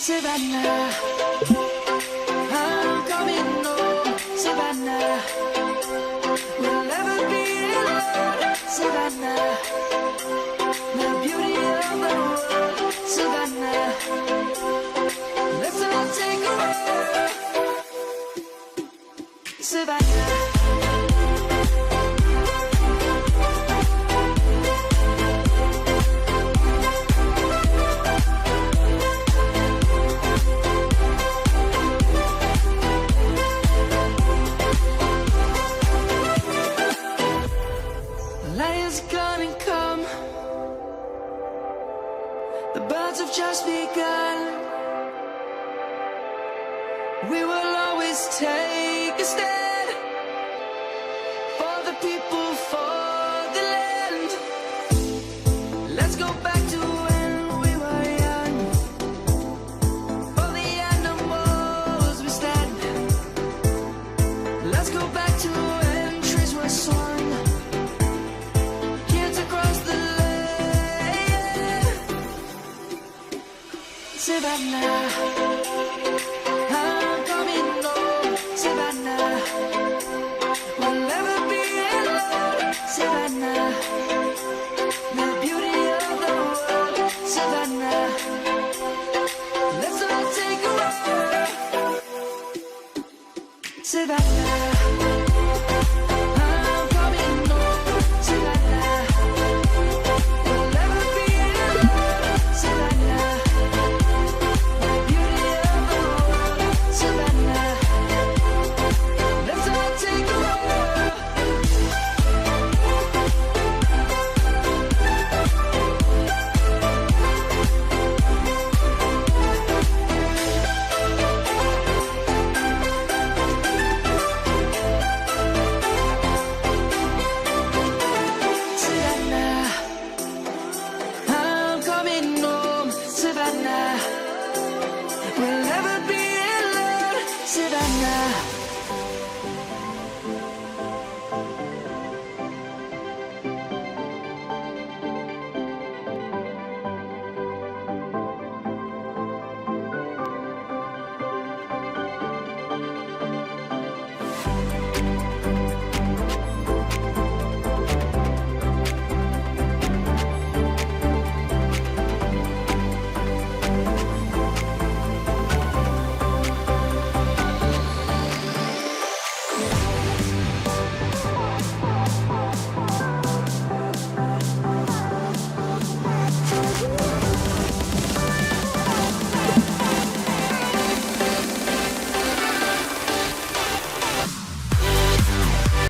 Savannah, I'm coming home, Savannah. We'll never be alone, Savannah. The beauty of the world, Savannah. Let's all take a walk, Savannah. Lions gonna come. The birds have just begun. We will always take a stand for the people, for the land. Let's go back to when we were young. For the animals we stand. Let's go back to when trees were swung. Savannah,